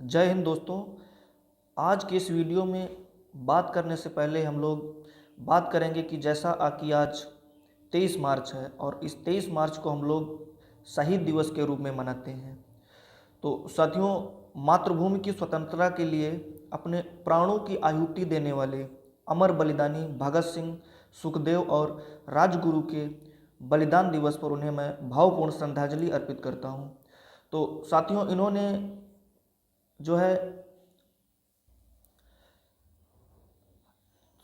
जय हिंद दोस्तों। आज के इस वीडियो में बात करने से पहले हम लोग बात करेंगे कि जैसा कि आज 23 मार्च है और इस 23 मार्च को हम लोग शहीद दिवस के रूप में मनाते हैं। तो साथियों, मातृभूमि की स्वतंत्रता के लिए अपने प्राणों की आहुति देने वाले अमर बलिदानी भगत सिंह, सुखदेव और राजगुरु के बलिदान दिवस पर उन्हें मैं भावपूर्ण श्रद्धांजलि अर्पित करता हूं। तो साथियों, इन्होंने जो है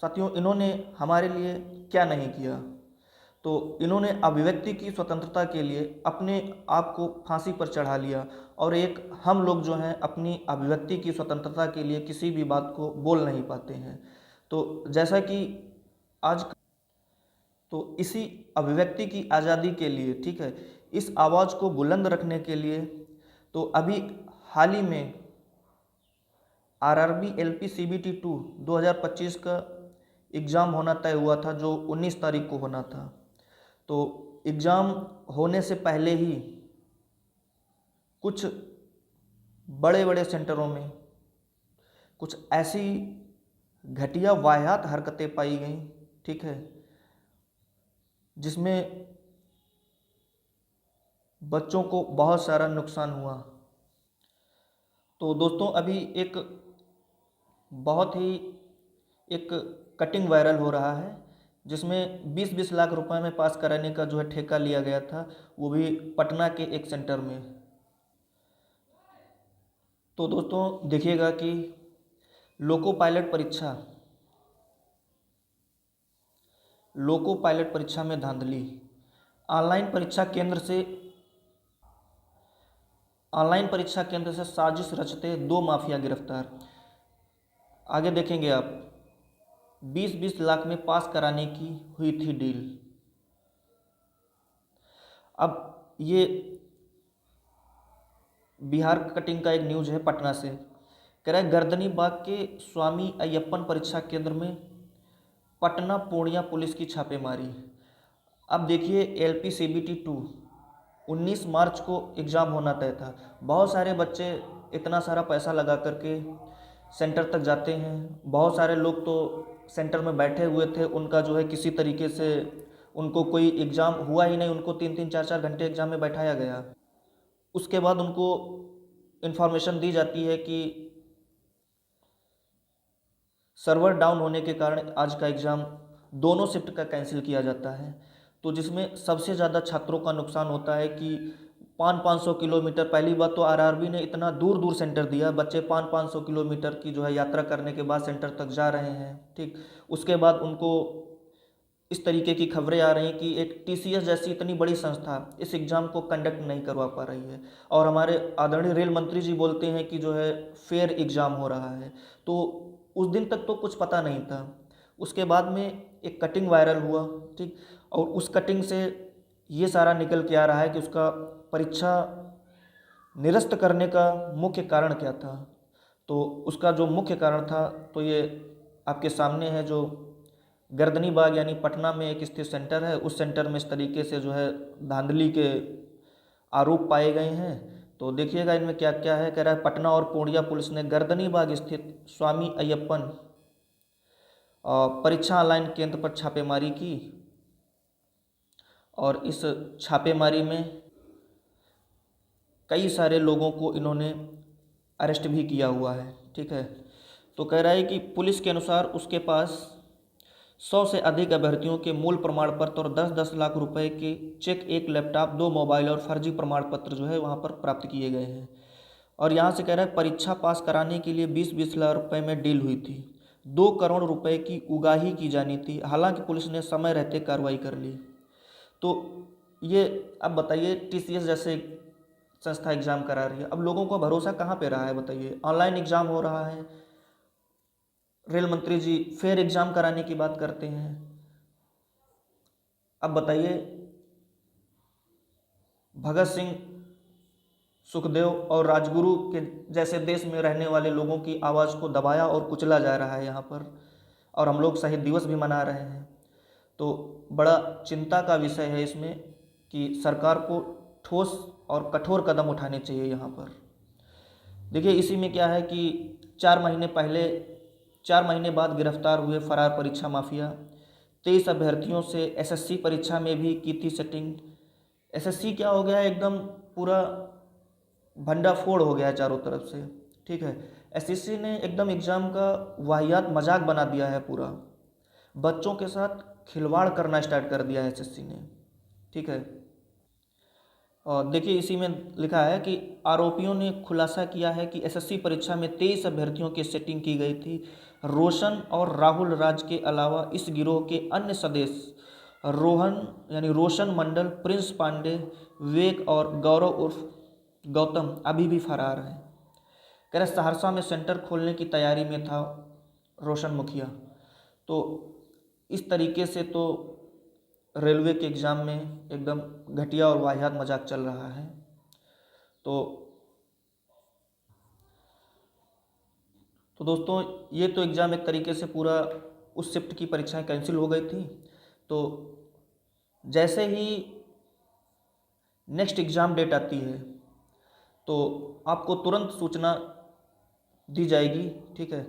इन्होंने हमारे लिए क्या नहीं किया। तो इन्होंने अभिव्यक्ति की स्वतंत्रता के लिए अपने आप को फांसी पर चढ़ा लिया और एक हम लोग जो हैं अपनी अभिव्यक्ति की स्वतंत्रता के लिए किसी भी बात को बोल नहीं पाते हैं। तो जैसा कि आज तो इसी अभिव्यक्ति की आज़ादी के लिए, ठीक है, इस आवाज़ को बुलंद रखने के लिए तो अभी हाल ही में आरआरबी एलपी सीबीटी 2 2025 का एग्ज़ाम होना तय हुआ था, जो 19 तारीख को होना था। तो एग्ज़ाम होने से पहले ही कुछ बड़े बड़े सेंटरों में कुछ ऐसी घटिया वाहियात हरकतें पाई गई, ठीक है, जिसमें बच्चों को बहुत सारा नुकसान हुआ। तो दोस्तों, अभी एक बहुत ही एक कटिंग वायरल हो रहा है जिसमें 20-20 लाख रुपए में पास कराने का जो है ठेका लिया गया था, वो भी पटना के एक सेंटर में। तो दोस्तों देखिएगा कि लोको पायलट परीक्षा में धांधली। ऑनलाइन परीक्षा केंद्र से साजिश रचते 2 माफिया गिरफ्तार। आगे देखेंगे आप, 20-20 लाख में पास कराने की हुई थी डील। अब ये बिहार कटिंग का एक न्यूज़ है पटना से, कह रहा है गर्दनी बाग के स्वामी अय्यप्पन परीक्षा केंद्र में पटना पूर्णिया पुलिस की छापेमारी। अब देखिए, एलपी सीबीटी 2 19 मार्च को एग्ज़ाम होना तय था। बहुत सारे बच्चे इतना सारा पैसा लगा करके सेंटर तक जाते हैं। बहुत सारे लोग तो सेंटर में बैठे हुए थे, उनका जो है किसी तरीके से उनको कोई एग्ज़ाम हुआ ही नहीं, उनको 3-3 4-4 घंटे एग्ज़ाम में बैठाया गया। उसके बाद उनको इन्फॉर्मेशन दी जाती है कि सर्वर डाउन होने के कारण आज का एग्ज़ाम दोनों शिफ्ट का कैंसिल किया जाता है। तो जिसमें सबसे ज़्यादा छात्रों का नुकसान होता है कि 500-500 किलोमीटर, पहली बात तो आरआरबी ने इतना दूर दूर सेंटर दिया, बच्चे 500-500 किलोमीटर की जो है यात्रा करने के बाद सेंटर तक जा रहे हैं, ठीक। उसके बाद उनको इस तरीके की खबरें आ रही हैं कि एक टीसीएस जैसी इतनी बड़ी संस्था इस एग्ज़ाम को कंडक्ट नहीं करवा पा रही है और हमारे आदरणीय रेल मंत्री जी बोलते हैं कि जो है फेयर एग्ज़ाम हो रहा है। तो उस दिन तक तो कुछ पता नहीं था। उसके बाद में एक कटिंग वायरल हुआ, ठीक, और उस कटिंग से ये सारा निकल के आ रहा है कि उसका परीक्षा निरस्त करने का मुख्य कारण क्या था। तो उसका जो मुख्य कारण था तो ये आपके सामने है, जो गर्दनी बाग यानी पटना में एक स्थित सेंटर है, उस सेंटर में इस तरीके से जो है धांधली के आरोप पाए गए हैं। तो देखिएगा इनमें क्या क्या है। कह रहा है पटना और पूर्णिया पुलिस ने गर्दनी बाग स्थित स्वामी अय्यप्पन परीक्षा ऑनलाइन केंद्र पर छापेमारी की और इस छापेमारी में कई सारे लोगों को इन्होंने अरेस्ट भी किया हुआ है, ठीक है। तो कह रहा है कि पुलिस के अनुसार उसके पास 100 से अधिक अभ्यर्थियों के मूल प्रमाण पत्र और 10-10 लाख रुपए के चेक, एक लैपटॉप, 2 मोबाइल और फर्जी प्रमाण पत्र जो है वहाँ पर प्राप्त किए गए हैं। और यहाँ से कह रहा है परीक्षा पास कराने के लिए 20-20 लाख रुपए में डील हुई थी, 2 करोड़ रुपए की उगाही की जानी थी। हालांकि पुलिस ने समय रहते कार्रवाई कर ली। तो ये अब बताइए, टीसीएस जैसे संस्था एग्ज़ाम करा रही है, अब लोगों को भरोसा कहाँ पे रहा है बताइए। ऑनलाइन एग्ज़ाम हो रहा है, रेल मंत्री जी फेयर एग्ज़ाम कराने की बात करते हैं। अब बताइए, भगत सिंह, सुखदेव और राजगुरु के जैसे देश में रहने वाले लोगों की आवाज़ को दबाया और कुचला जा रहा है यहाँ पर, और हम लोग शहीद दिवस भी मना रहे हैं। तो बड़ा चिंता का विषय है इसमें कि सरकार को ठोस और कठोर कदम उठाने चाहिए यहाँ पर। देखिए इसी में क्या है कि 4 महीने बाद गिरफ्तार हुए फरार परीक्षा माफिया। 23 अभ्यर्थियों से एसएससी परीक्षा में भी की थी सेटिंग। एसएससी क्या हो गया है, एकदम पूरा भंडाफोड़ हो गया है चारों तरफ से। ठीक है, एसएससी ने एकदम एग्ज़ाम का वाहियात मजाक बना दिया है पूरा। बच्चों के साथ खिलवाड़ करना स्टार्ट कर दिया है एसएससी ने। ठीक है, और देखिए इसी में लिखा है कि आरोपियों ने खुलासा किया है कि एसएससी परीक्षा में 23 अभ्यर्थियों की सेटिंग की गई थी। रोशन और राहुल राज के अलावा इस गिरोह के अन्य सदस्य रोहन यानी रोशन मंडल, प्रिंस पांडे, विवेक और गौरव उर्फ गौतम अभी भी फरार हैं। कह रहे सहरसा में सेंटर खोलने की तैयारी में था रोशन मुखिया। तो इस तरीके से तो रेलवे के एग्ज़ाम में एकदम घटिया और वाहियात मजाक चल रहा है। तो तो दोस्तों ये तो एग्ज़ाम एक तरीके से पूरा उस शिफ्ट की परीक्षाएं कैंसिल हो गई थी। तो जैसे ही नेक्स्ट एग्ज़ाम डेट आती है तो आपको तुरंत सूचना दी जाएगी। ठीक है,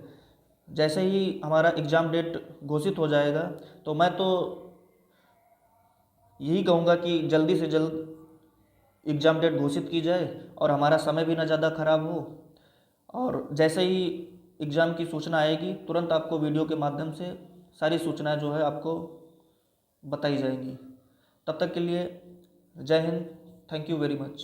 जैसे ही हमारा एग्ज़ाम डेट घोषित हो जाएगा तो मैं तो यही कहूँगा कि जल्दी से जल्द एग्ज़ाम डेट घोषित की जाए और हमारा समय भी ना ज़्यादा खराब हो। और जैसे ही एग्ज़ाम की सूचना आएगी तुरंत आपको वीडियो के माध्यम से सारी सूचनाएं जो है आपको बताई जाएंगी। तब तक के लिए जय Hind, thank you very much.